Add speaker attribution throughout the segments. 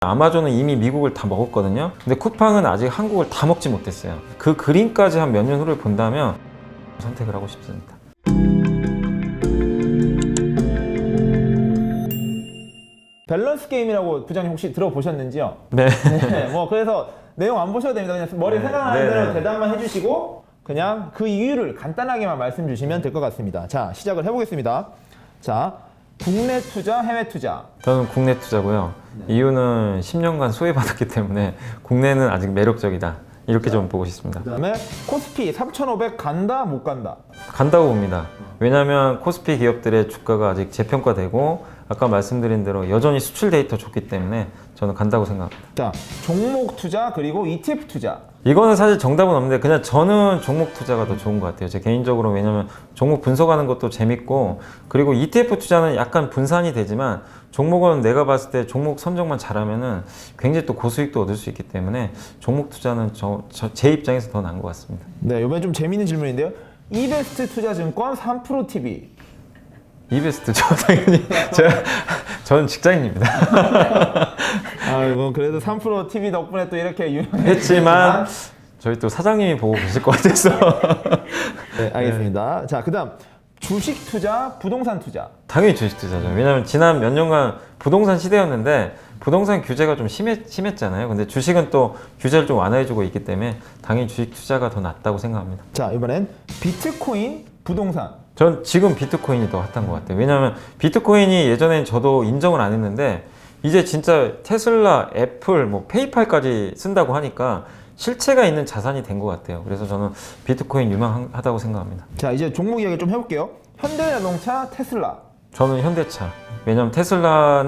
Speaker 1: 아마존은 이미 미국을 다 먹었거든요. 근데 쿠팡은 아직 한국을 다 먹지 못했어요. 그 그림까지 한 몇 년 후를 본다면 선택을 하고 싶습니다.
Speaker 2: 밸런스 게임이라고 부장님 혹시 들어보셨는지요?
Speaker 1: 네.
Speaker 2: 네, 뭐 그래서 내용 안 보셔도 됩니다. 그냥 머리 생각나는 대로 대답만 해주시고 그냥 그 이유를 간단하게만 말씀 주시면 될 것 같습니다. 자, 시작을 해보겠습니다. 자, 국내 투자, 해외 투자.
Speaker 1: 저는 국내 투자고요. 이유는 10년간 소외받았기 때문에 국내는 아직 매력적이다. 이렇게 좀 보고 싶습니다.
Speaker 2: 그다음에 코스피 3,500 간다, 못 간다.
Speaker 1: 간다고 봅니다. 왜냐하면 코스피 기업들의 주가가 아직 재평가되고 아까 말씀드린 대로 여전히 수출 데이터 좋기 때문에 저는 간다고 생각합니다.
Speaker 2: 자, 종목 투자 그리고 ETF 투자.
Speaker 1: 이거는 사실 정답은 없는데 그냥 저는 종목 투자가 더 좋은 것 같아요. 제 개인적으로. 왜냐면 종목 분석하는 것도 재밌고, 그리고 ETF 투자는 약간 분산이 되지만 종목은 내가 봤을 때 종목 선정만 잘하면은 굉장히 또 고수익도 얻을 수 있기 때문에 종목 투자는 제 입장에서 더 나은 것 같습니다.
Speaker 2: 네, 이번엔 좀 재밌는 질문인데요. 이베스트 투자증권 3% TV.
Speaker 1: 이베스트죠, 당연히. 저는 직장인입니다.
Speaker 2: 아이고, 그래도 3% TV 덕분에 또 이렇게
Speaker 1: 했지만 저희 또 사장님이 보고 계실 것 같아서.
Speaker 2: 네, 알겠습니다. 자, 그다음 주식 투자, 부동산 투자.
Speaker 1: 당연히 주식 투자죠. 왜냐하면 지난 몇 년간 부동산 시대였는데 부동산 규제가 좀 심했잖아요. 근데 주식은 또 규제를 좀 완화해주고 있기 때문에 당연히 주식 투자가 더 낫다고 생각합니다.
Speaker 2: 자, 이번엔 비트코인, 부동산.
Speaker 1: 전 지금 비트코인이 더 핫한 것 같아요. 왜냐하면 비트코인이 예전엔 저도 인정을 안 했는데 이제 진짜 테슬라, 애플, 뭐 페이팔까지 쓴다고 하니까 실체가 있는 자산이 된 것 같아요. 그래서 저는 비트코인 유망하다고 생각합니다.
Speaker 2: 자, 이제 종목 이야기 좀 해볼게요. 현대자동차, 테슬라.
Speaker 1: 저는 현대차. 왜냐하면 테슬라가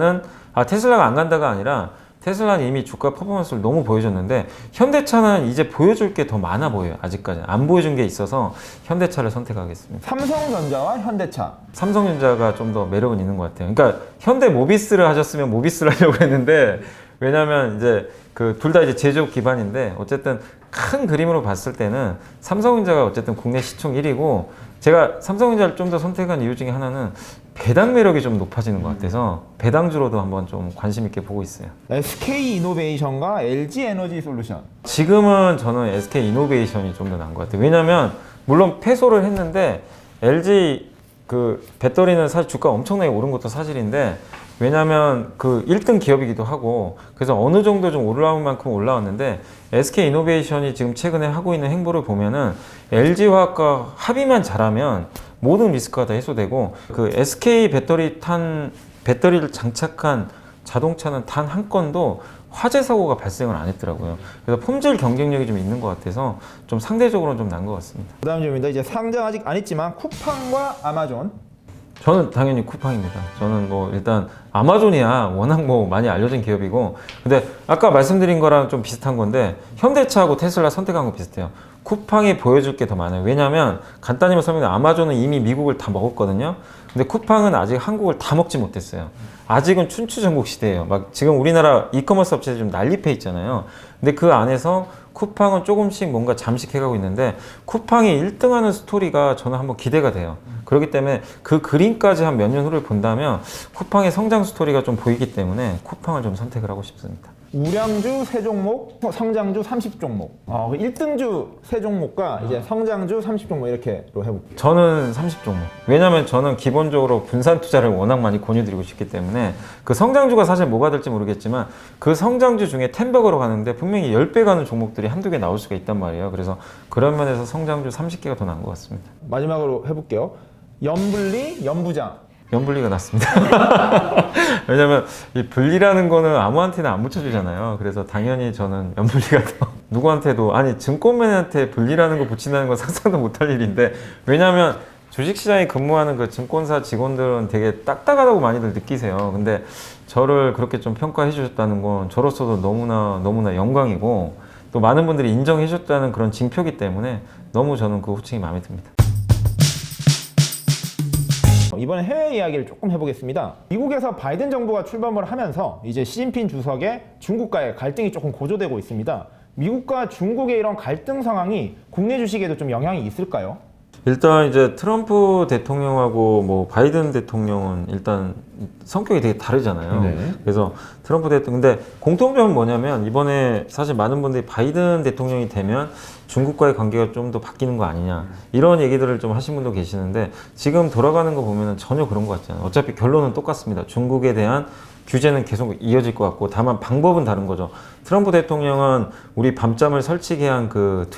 Speaker 1: 안 간다가 아니라 테슬라는 이미 주가 퍼포먼스를 너무 보여줬는데 현대차는 이제 보여줄 게 더 많아 보여요. 아직까지 안 보여준 게 있어서 현대차를 선택하겠습니다.
Speaker 2: 삼성전자와 현대차.
Speaker 1: 삼성전자가 좀 더 매력은 있는 것 같아요. 그러니까 현대 모비스를 하셨으면 모비스를 하려고 했는데, 왜냐하면 이제 그 둘 다 이제 제조업 기반인데 어쨌든 큰 그림으로 봤을 때는 삼성전자가 어쨌든 국내 시총 1위고, 제가 삼성전자를 좀 더 선택한 이유 중에 하나는 배당 매력이 좀 높아지는 것 같아서 배당주로도 한번 좀 관심 있게 보고 있어요.
Speaker 2: SK이노베이션과 LG에너지솔루션.
Speaker 1: 지금은 저는 SK이노베이션이 좀 더 나은 것 같아요. 왜냐면 물론 패소를 했는데 LG 그 배터리는 사실 주가 엄청나게 오른 것도 사실인데, 왜냐면 그 1등 기업이기도 하고 그래서 어느 정도 좀 올라온 만큼 올라왔는데, SK이노베이션이 지금 최근에 하고 있는 행보를 보면은 LG화학과 합의만 잘하면 모든 리스크가 다 해소되고, 그 SK 배터리를 장착한 자동차는 단 한 건도 화재 사고가 발생을 안 했더라고요. 그래서 품질 경쟁력이 좀 있는 것 같아서 좀 상대적으로는 좀 나은 것 같습니다.
Speaker 2: 그 다음 질문입니다. 이제 상장 아직 안 했지만 쿠팡과 아마존.
Speaker 1: 저는 당연히 쿠팡입니다. 저는 뭐 일단 아마존이야 워낙 뭐 많이 알려진 기업이고, 근데 아까 말씀드린 거랑 좀 비슷한 건데 현대차하고 테슬라 선택한 거 비슷해요. 쿠팡이 보여줄 게 더 많아요. 왜냐하면 간단히만 설명해, 아마존은 이미 미국을 다 먹었거든요. 근데 쿠팡은 아직 한국을 다 먹지 못했어요. 아직은 춘추전국 시대예요. 막 지금 우리나라 이커머스 업체들이 좀 난립해 있잖아요. 근데 그 안에서 쿠팡은 조금씩 뭔가 잠식해가고 있는데, 쿠팡이 1등하는 스토리가 저는 한번 기대가 돼요. 그렇기 때문에 그 그림까지 한 몇 년 후를 본다면 쿠팡의 성장 스토리가 좀 보이기 때문에 쿠팡을 좀 선택을 하고 싶습니다.
Speaker 2: 우량주 세 종목, 성장주 30종목. 1등주 세 종목과 이제 성장주 30종목 이렇게로 해볼게요.
Speaker 1: 저는 30종목. 왜냐면 저는 기본적으로 분산 투자를 워낙 많이 권유드리고 싶기 때문에, 그 성장주가 사실 뭐가 될지 모르겠지만 그 성장주 중에 10배로 가는데 분명히 10배 가는 종목들이 한두 개 나올 수가 있단 말이에요. 그래서 그런 면에서 성장주 30개가 더 나은 것 같습니다.
Speaker 2: 마지막으로 해볼게요. 연분리, 연부장.
Speaker 1: 연분리가 낫습니다. 왜냐면 이 분리라는 거는 아무한테나 안 붙여주잖아요. 그래서 당연히 저는 연분리가 더 누구한테도, 아니 증권맨한테 분리라는 거 붙인다는 건 상상도 못할 일인데, 왜냐면 주식시장에 근무하는 그 증권사 직원들은 되게 딱딱하다고 많이들 느끼세요. 근데 저를 그렇게 좀 평가해 주셨다는 건 저로서도 너무나 영광이고, 또 많은 분들이 인정해 주셨다는 그런 징표기 때문에 너무 저는 그 호칭이 마음에 듭니다.
Speaker 2: 이번에 해외 이야기를 조금 해보겠습니다. 미국에서 바이든 정부가 출범을 하면서 이제 시진핑 주석의 중국과의 갈등이 조금 고조되고 있습니다. 미국과 중국의 이런 갈등 상황이 국내 주식에도 좀 영향이 있을까요?
Speaker 1: 일단 이제 트럼프 대통령하고 뭐 바이든 대통령은 일단 성격이 되게 다르잖아요.
Speaker 2: 네.
Speaker 1: 그래서 트럼프 대통령 근데 공통점은 뭐냐면 이번에 사실 많은 분들이 바이든 대통령이 되면 중국과의 관계가 좀 더 바뀌는 거 아니냐 이런 얘기들을 좀 하신 분도 계시는데 지금 돌아가는 거 보면은 전혀 그런 것 같지 않아요. 어차피 결론은 똑같습니다. 중국에 대한 규제는 계속 이어질 것 같고 다만 방법은 다른 거죠. 트럼프 대통령은 우리 밤잠을 설치게 한 그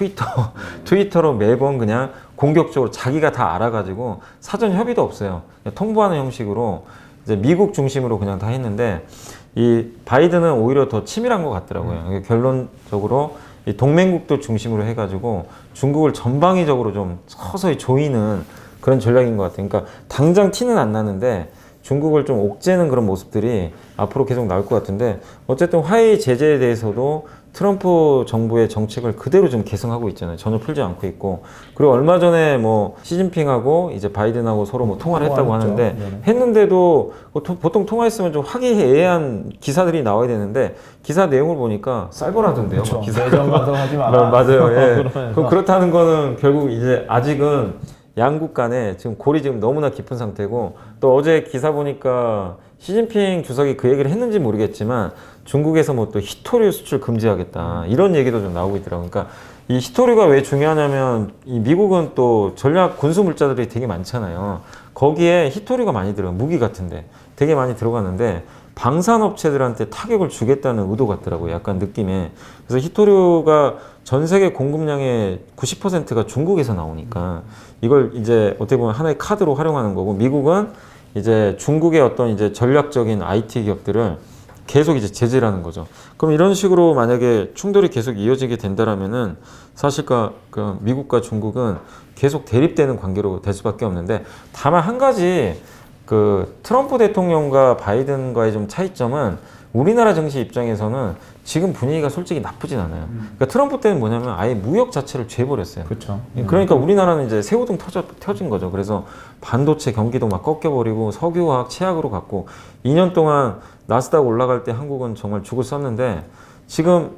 Speaker 1: 트위터로 매번 그냥 공격적으로 자기가 다 알아가지고 사전 협의도 없어요. 그냥 통보하는 형식으로 이제 미국 중심으로 그냥 다 했는데 이 바이든은 오히려 더 치밀한 것 같더라고요. 결론적으로 이 동맹국들 중심으로 해가지고 중국을 전방위적으로 좀 서서히 조이는 그런 전략인 것 같아요. 그러니까 당장 티는 안 나는데 중국을 좀 옥죄는 그런 모습들이 앞으로 계속 나올 것 같은데 어쨌든 화웨이 제재에 대해서도 트럼프 정부의 정책을 그대로 좀 계승하고 있잖아요. 전혀 풀지 않고 있고 그리고 얼마 전에 뭐 시진핑하고 이제 바이든하고 서로 뭐 통화를 했다고 하는데
Speaker 2: 네네.
Speaker 1: 했는데도 보통 통화했으면 좀 화기애애한 기사들이 나와야 되는데 기사 내용을 보니까 쌀벌하던데요.
Speaker 2: 그렇죠.
Speaker 1: 기사
Speaker 2: 내정 반성하지 마라.
Speaker 1: 맞아요. 예.
Speaker 2: 그러면서.
Speaker 1: 그렇다는 거는 결국 이제 아직은 양국 간에 지금 골이 지금 너무나 깊은 상태고 또 어제 기사 보니까 시진핑 주석이 그 얘기를 했는지 모르겠지만 중국에서 뭐 또 희토류 수출 금지하겠다 이런 얘기도 좀 나오고 있더라고요. 그러니까 이 희토류가 왜 중요하냐면 이 미국은 또 전략 군수 물자들이 되게 많잖아요. 거기에 희토류가 많이 들어요. 무기 같은데 되게 많이 들어가는데 방산업체들한테 타격을 주겠다는 의도 같더라고요. 약간 느낌에. 그래서 희토류가 전 세계 공급량의 90%가 중국에서 나오니까 이걸 이제 어떻게 보면 하나의 카드로 활용하는 거고 미국은 이제 중국의 어떤 이제 전략적인 IT 기업들을 계속 이제 제재를 하는 거죠. 그럼 이런 식으로 만약에 충돌이 계속 이어지게 된다라면은 사실 그 미국과 중국은 계속 대립되는 관계로 될 수밖에 없는데 다만 한 가지 그 트럼프 대통령과 바이든과의 좀 차이점은 우리나라 정치 입장에서는 지금 분위기가 솔직히 나쁘진 않아요. 그러니까 트럼프 때는 뭐냐면 아예 무역 자체를 죄버렸어요.
Speaker 2: 그렇죠.
Speaker 1: 그러니까 우리나라는 이제 새우등 터진 거죠. 그래서 반도체 경기도 막 꺾여버리고 석유화학, 치약으로 갔고 2년 동안 나스닥 올라갈 때 한국은 정말 죽을 썼는데 지금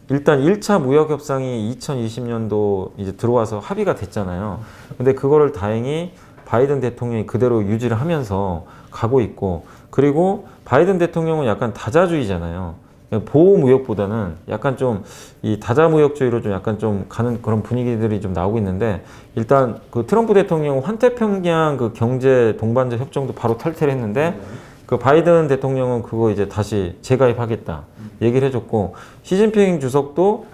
Speaker 1: 일단 1차 무역 협상이 2020년도 이제 들어와서 합의가 됐잖아요. 근데 그거를 다행히 바이든 대통령이 그대로 유지를 하면서 가고 있고 그리고 바이든 대통령은 약간 다자주의잖아요. 보호 무역보다는 약간 좀 이 다자 무역주의로 좀 약간 좀 가는 그런 분위기들이 좀 나오고 있는데 일단 그 트럼프 대통령은 환태평양 그 경제 동반자 협정도 바로 탈퇴를 했는데 그 바이든 대통령은 그거 이제 다시 재가입하겠다 얘기를 해줬고 시진핑 주석도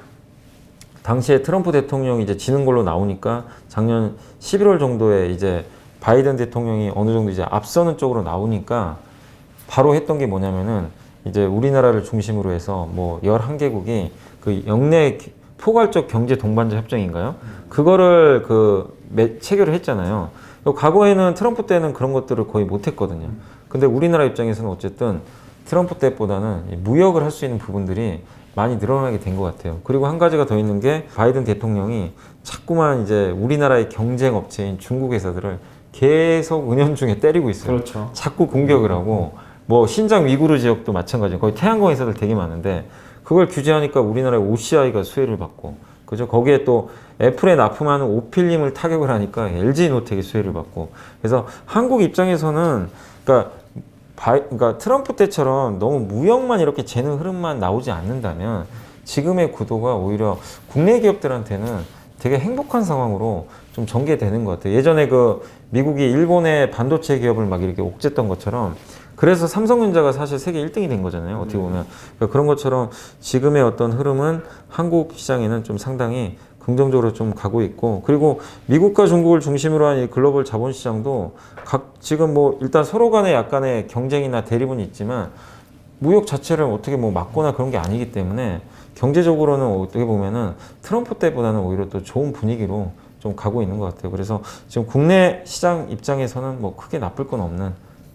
Speaker 1: 당시에 트럼프 대통령이 이제 지는 걸로 나오니까 작년 11월 정도에 이제 바이든 대통령이 어느 정도 이제 앞서는 쪽으로 나오니까 바로 했던 게 뭐냐면은 이제 우리나라를 중심으로 해서 뭐 11개국이 그 영내 포괄적 경제 동반자 협정인가요? 그거를 체결을 했잖아요. 과거에는 트럼프 때는 그런 것들을 거의 못 했거든요. 근데 우리나라 입장에서는 어쨌든 트럼프 때보다는 무역을 할 수 있는 부분들이 많이 늘어나게 된 것 같아요. 그리고 한 가지가 더 있는 게 바이든 대통령이 자꾸만 이제 우리나라의 경쟁 업체인 중국 회사들을 계속 은연중에 때리고 있어요.
Speaker 2: 그렇죠.
Speaker 1: 자꾸 공격을 하고 뭐 신장 위구르 지역도 마찬가지예요. 거기 태양광 회사들 되게 많은데 그걸 규제하니까 우리나라의 OCI가 수혜를 받고 그죠? 거기에 또 애플에 납품하는 오필림을 타격을 하니까 LG노텍이 수혜를 받고 그래서 한국 입장에서는 그러니까 트럼프 때처럼 너무 무역만 이렇게 재는 흐름만 나오지 않는다면 지금의 구도가 오히려 국내 기업들한테는 되게 행복한 상황으로 좀 전개되는 것 같아요. 예전에 그 미국이 일본의 반도체 기업을 막 이렇게 옥죄했던 것처럼 그래서 삼성전자가 사실 세계 1등이 된 거잖아요. 어떻게 보면. 그러니까 그런 것처럼 지금의 어떤 흐름은 한국 시장에는 좀 상당히 긍정적으로 좀 가고 있고 그리고 미국과 중국을 중심으로 한 이 글로벌 자본시장도 지금 뭐 일단 서로 간에 약간의 경쟁이나 대립은 있지만 무역 자체를 어떻게 뭐 막거나 그런 게 아니기 때문에 경제적으로는 어떻게 보면은 트럼프 때보다는 오히려 또 좋은 분위기로 좀 가고 있는 것 같아요. 그래서 지금 국내 시장 입장에서는 뭐 크게 나쁠 건 없는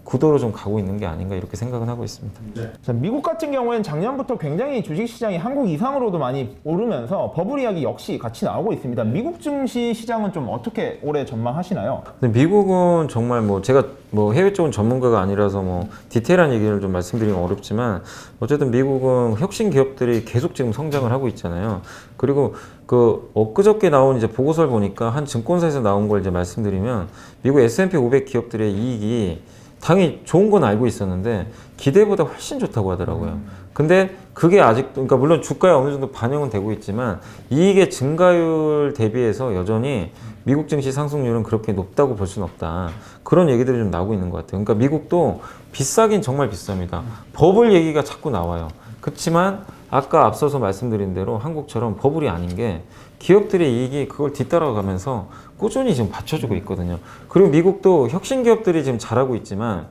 Speaker 1: 구도로 좀 가고 있는 게 아닌가 이렇게 생각은 하고 있습니다.
Speaker 2: 자, 미국 같은 경우에는 작년부터 굉장히 주식시장이 한국 이상으로도 많이 오르면서 버블 이야기 역시 같이 나오고 있습니다. 미국 증시 시장은 좀 어떻게 올해 전망하시나요?
Speaker 1: 근데 미국은 정말 뭐 제가 뭐 해외 쪽은 전문가가 아니라서 뭐 디테일한 얘기를 좀 말씀드리긴 어렵지만 어쨌든 미국은 혁신 기업들이 계속 지금 성장을 하고 있잖아요. 그리고 그 엊그저께 나온 이제 보고서를 보니까 한 증권사에서 나온 걸 이제 말씀드리면 미국 S&P 500 기업들의 이익이 당연히 좋은 건 알고 있었는데 기대보다 훨씬 좋다고 하더라고요. 근데 그게 아직도 그러니까 물론 주가에 어느 정도 반영은 되고 있지만 이익의 증가율 대비해서 여전히 미국 증시 상승률은 그렇게 높다고 볼 수는 없다. 그런 얘기들이 좀 나오고 있는 것 같아요. 그러니까 미국도 비싸긴 정말 비쌉니다. 버블 얘기가 자꾸 나와요. 그렇지만 아까 앞서서 말씀드린 대로 한국처럼 버블이 아닌 게 기업들의 이익이 그걸 뒤따라가면서 꾸준히 지금 받쳐주고 있거든요. 그리고 미국도 혁신 기업들이 지금 잘하고 있지만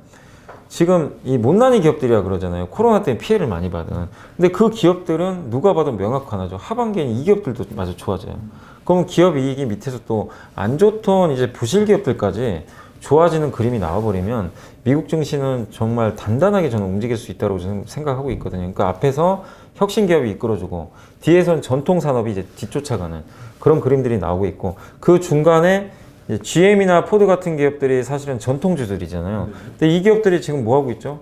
Speaker 1: 지금 이 못난이 기업들이라 그러잖아요. 코로나 때문에 피해를 많이 받은. 근데 그 기업들은 누가 봐도 명확하나죠. 하반기에는 이 기업들도 마저 좋아져요. 그러면 기업 이익이 밑에서 또 안 좋던 이제 부실 기업들까지 좋아지는 그림이 나와버리면 미국 증시는 정말 단단하게 저는 움직일 수 있다고 저는 생각하고 있거든요. 그러니까 앞에서 혁신 기업이 이끌어주고 뒤에서는 전통 산업이 이제 뒤쫓아가는 그런 그림들이 나오고 있고 그 중간에 GM이나 포드 같은 기업들이 사실은 전통주들이잖아요. 근데 이 기업들이 지금 뭐 하고 있죠?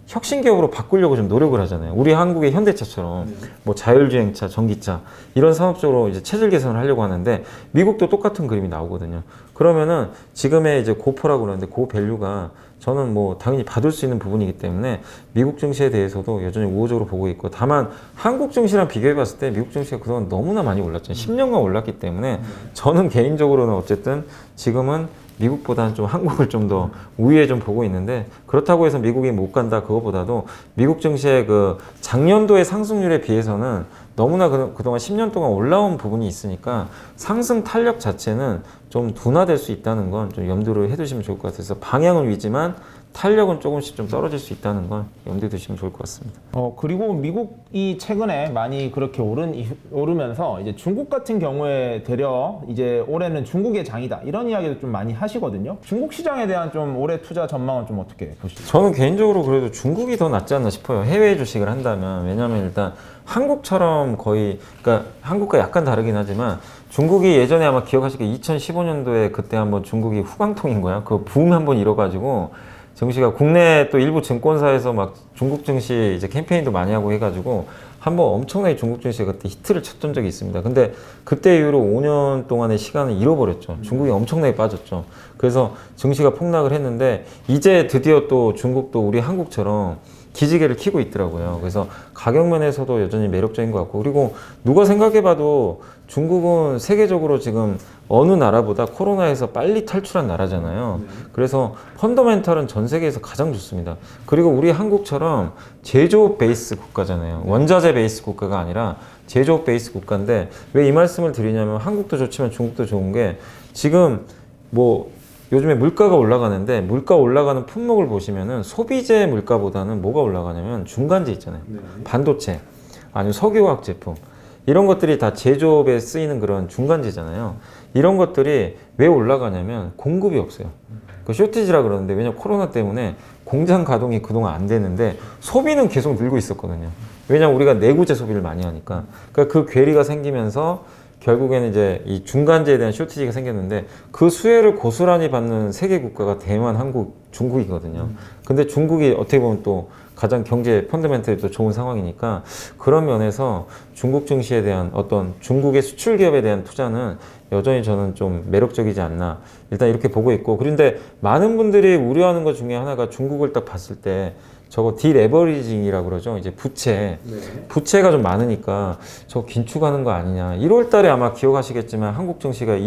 Speaker 1: 혁신 기업으로 바꾸려고 좀 노력을 하잖아요. 우리 한국의 현대차처럼 뭐 자율주행차, 전기차 이런 산업 쪽으로 이제 체질 개선을 하려고 하는데 미국도 똑같은 그림이 나오거든요. 그러면은 지금의 이제 고퍼라고 그러는데 고밸류가 저는 뭐 당연히 받을 수 있는 부분이기 때문에 미국 증시에 대해서도 여전히 우호적으로 보고 있고 다만 한국 증시랑 비교해 봤을 때 미국 증시가 그동안 너무나 많이 올랐잖아요. 10년간 올랐기 때문에 저는 개인적으로는 어쨌든 지금은 미국보다는 좀 한국을 좀 더 우위에 좀 보고 있는데 그렇다고 해서 미국이 못 간다 그거보다도 미국 증시의 그 작년도의 상승률에 비해서는 너무나 그동안 10년 동안 올라온 부분이 있으니까 상승 탄력 자체는 좀 둔화될 수 있다는 건 좀 염두를 해두시면 좋을 것 같아서 방향은 위지만 탄력은 조금씩 좀 떨어질 수 있다는 건 염두에 두시면 좋을 것 같습니다.
Speaker 2: 그리고 미국이 최근에 많이 그렇게 오르면서 이제 중국 같은 경우에 되려 이제 올해는 중국의 장이다 이런 이야기도 좀 많이 하시거든요. 중국 시장에 대한 좀 올해 투자 전망은 좀 어떻게 보시죠?
Speaker 1: 저는 개인적으로 그래도 중국이 더 낫지 않나 싶어요. 해외 주식을 한다면. 왜냐하면 일단 한국처럼 거의 그러니까 한국과 약간 다르긴 하지만 중국이 예전에 아마 기억하시기에 2015년도에 그때 한번 중국이 후광통인 거야. 그 붐 한번 일어가지고 증시가 국내 또 일부 증권사에서 막 중국 증시 이제 캠페인도 많이 하고 해가지고 한번 엄청나게 중국 증시가 그때 히트를 쳤던 적이 있습니다. 근데 그때 이후로 5년 동안의 시간을 잃어버렸죠. 중국이 엄청나게 빠졌죠. 그래서 증시가 폭락을 했는데 이제 드디어 또 중국도 우리 한국처럼 기지개를 켜고 있더라고요. 그래서 가격 면에서도 여전히 매력적인 것 같고 그리고 누가 생각해봐도 중국은 세계적으로 지금 어느 나라보다 코로나에서 빨리 탈출한 나라잖아요. 그래서 펀더멘털은 전 세계에서 가장 좋습니다. 그리고 우리 한국처럼 제조업 베이스 국가잖아요. 원자재 베이스 국가가 아니라 제조업 베이스 국가인데 왜 이 말씀을 드리냐면 한국도 좋지만 중국도 좋은 게 지금 뭐 요즘에 물가가 올라가는데 물가 올라가는 품목을 보시면은 소비재 물가보다는 뭐가 올라가냐면 중간재 있잖아요. 반도체 아니면 석유화학 제품 이런 것들이 다 제조업에 쓰이는 그런 중간재잖아요. 이런 것들이 왜 올라가냐면 공급이 없어요. 그 쇼티지라 그러는데 왜냐면 코로나 때문에 공장 가동이 그동안 안 되는데 소비는 계속 늘고 있었거든요. 왜냐면 우리가 내구재 소비를 많이 하니까. 그러니까 그 괴리가 생기면서 결국에는 이제 이 중간재에 대한 쇼티지가 생겼는데 그 수혜를 고스란히 받는 세계 국가가 대만, 한국, 중국이거든요. 근데 중국이 어떻게 보면 또 가장 경제 펀더멘털이 또 좋은 상황이니까 그런 면에서 중국 증시에 대한 어떤 중국의 수출 기업에 대한 투자는 여전히 저는 좀 매력적이지 않나 일단 이렇게 보고 있고 그런데 많은 분들이 우려하는 것 중에 하나가 중국을 딱 봤을 때 저거 디레버리징이라고 그러죠. 이제 부채가 좀 많으니까 저거 긴축하는 거 아니냐. 1월 달에 아마 기억하시겠지만 한국 증시가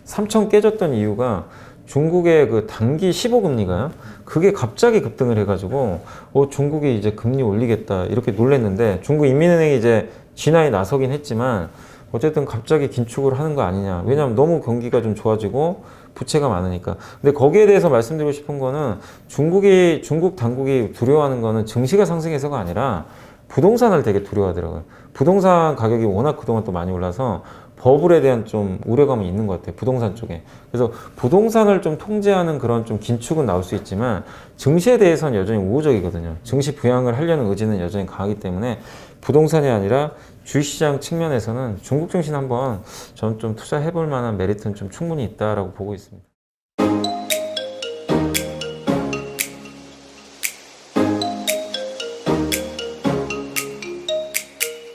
Speaker 1: 3천 깨졌던 이유가 중국의 그 단기 15금리가요. 그게 갑자기 급등을 해가지고 중국이 이제 금리 올리겠다 이렇게 놀랬는데 중국 인민은행이 이제 진화에 나서긴 했지만 어쨌든 갑자기 긴축을 하는 거 아니냐. 왜냐하면 너무 경기가 좀 좋아지고 부채가 많으니까. 근데 거기에 대해서 말씀드리고 싶은 거는 중국 당국이 두려워하는 거는 증시가 상승해서가 아니라 부동산을 되게 두려워하더라고요. 부동산 가격이 워낙 그동안 또 많이 올라서 버블에 대한 좀 우려감은 있는 것 같아요. 부동산 쪽에. 그래서 부동산을 좀 통제하는 그런 좀 긴축은 나올 수 있지만 증시에 대해서는 여전히 우호적이거든요. 증시 부양을 하려는 의지는 여전히 강하기 때문에 부동산이 아니라 주식시장 측면에서는 중국 증시는 한번 저는 좀 투자해볼 만한 메리트는 좀 충분히 있다라고 보고 있습니다.